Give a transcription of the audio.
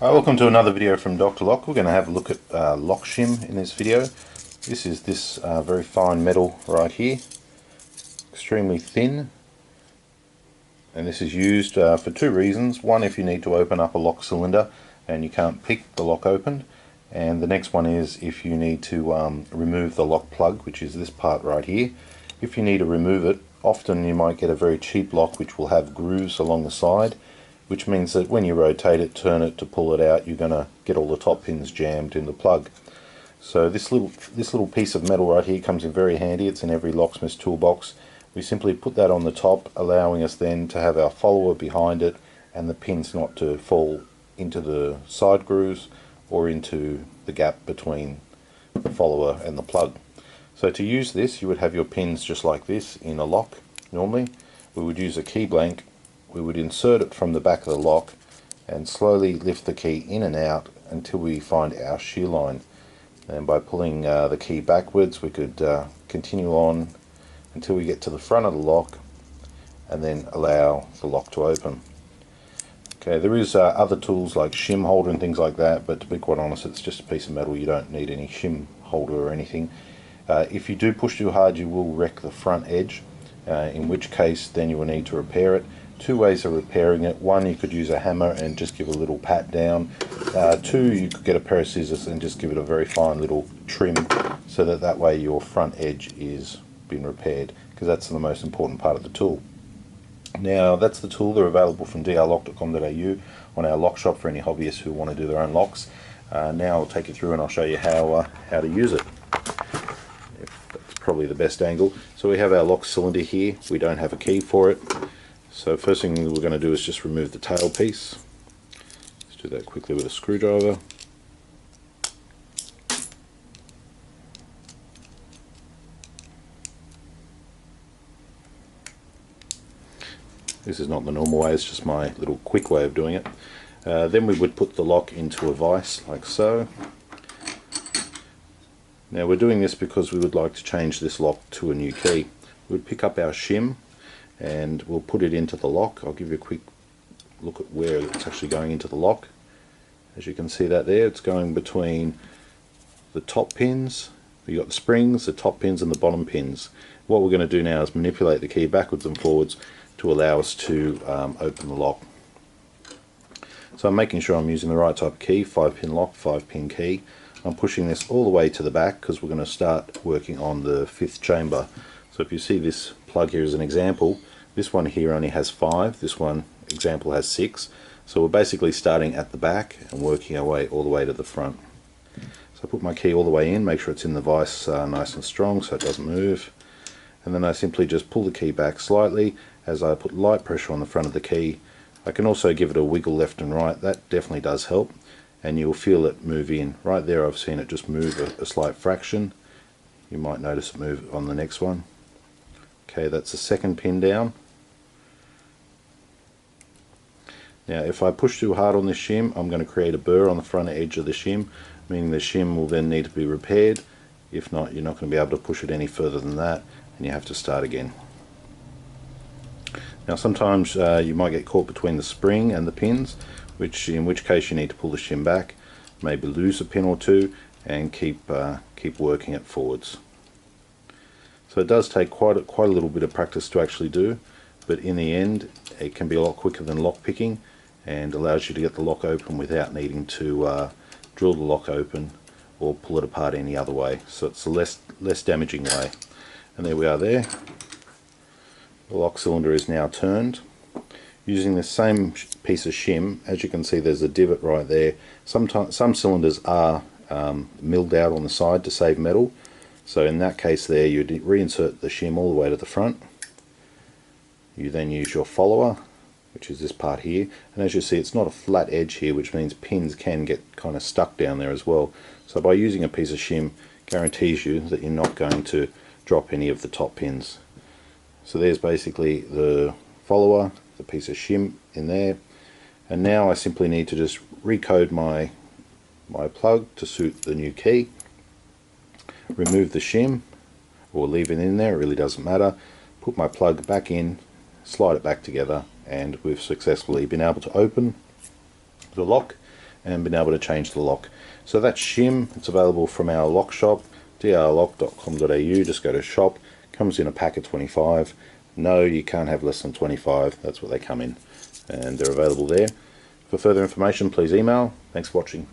Welcome to another video from Dr. Lock. We're going to have a look at lock shim in this video. This is this very fine metal right here, extremely thin, and this is used for two reasons. One, if you need to open up a lock cylinder and you can't pick the lock open, and the next one is if you need to remove the lock plug, which is this part right here. If you need to remove it, often you might get a very cheap lock which will have grooves along the side, which means that when you rotate it, turn it to pull it out, you're going to get all the top pins jammed in the plug. So this little piece of metal right here comes in very handy. It's in every locksmith's toolbox. We simply put that on the top, allowing us then to have our follower behind it and the pins not to fall into the side grooves or into the gap between the follower and the plug. So to use this, you would have your pins just like this in a lock. Normally we would use a key blank. We would insert it from the back of the lock and slowly lift the key in and out until we find our shear line. And by pulling the key backwards, we could continue on until we get to the front of the lock and then allow the lock to open. Okay, there is other tools like shim holder and things like that, but to be quite honest, it's just a piece of metal. You don't need any shim holder or anything. If you do push too hard, you will wreck the front edge, in which case then you will need to repair it. Two ways of repairing it. One, you could use a hammer and just give a little pat down. Two, you could get a pair of scissors and just give it a very fine little trim, so that way your front edge is being repaired, because that's the most important part of the tool. Now that's the tool. They're available from drlock.com.au on our lock shop for any hobbyists who want to do their own locks. Now I'll take you through and I'll show you how to use it. That's probably the best angle. So we have our lock cylinder here. We don't have a key for it. So first thing we're going to do is just remove the tail piece. Let's do that quickly with a screwdriver. This is not the normal way, it's just my little quick way of doing it. Then we would put the lock into a vise like so. Now we're doing this because we would like to change this lock to a new key. We'd pick up our shim and we'll put it into the lock. I'll give you a quick look at where it's actually going into the lock. As you can see that there, it's going between the top pins. You've got the springs, the top pins and the bottom pins. What we're going to do now is manipulate the key backwards and forwards to allow us to open the lock. So I'm making sure I'm using the right type of key, 5-pin lock, 5-pin key. I'm pushing this all the way to the back because we're going to start working on the 5th chamber. So if you see this plug here as an example, this one here only has 5, this one example has 6. So we're basically starting at the back and working our way all the way to the front. So I put my key all the way in, make sure it's in the vise nice and strong so it doesn't move. And then I simply just pull the key back slightly as I put light pressure on the front of the key. I can also give it a wiggle left and right. That definitely does help, and you'll feel it move in. Right there I've seen it just move a slight fraction. You might notice it move on the next one. Okay, that's the 2nd pin down. Now if I push too hard on this shim, I'm going to create a burr on the front edge of the shim, meaning the shim will then need to be repaired. If not, you're not going to be able to push it any further than that, and you have to start again. Now sometimes you might get caught between the spring and the pins, in which case you need to pull the shim back, maybe lose a pin or two, and keep working it forwards. So it does take quite a little bit of practice to actually do, but in the end it can be a lot quicker than lock picking and allows you to get the lock open without needing to drill the lock open or pull it apart any other way. So it's a less damaging way. And there we are there. The lock cylinder is now turned. Using this same piece of shim, as you can see there's a divot right there. Some cylinders are milled out on the side to save metal. So in that case there, you'd reinsert the shim all the way to the front. You then use your follower, which is this part here, and as you see it's not a flat edge here, which means pins can get kind of stuck down there as well. So by using a piece of shim guarantees you that you're not going to drop any of the top pins. So there's basically the follower, the piece of shim in there, and now I simply need to just recode my plug to suit the new key. Remove the shim or leave it in there, it really doesn't matter. Put my plug back in, slide it back together, and we've successfully been able to open the lock and been able to change the lock. So that's Shim. It's available from our lock shop, drlock.com.au. Just go to shop. Comes in a pack of 25. No, you can't have less than 25. That's what they come in, and they're available there. For further information, please email. Thanks for watching.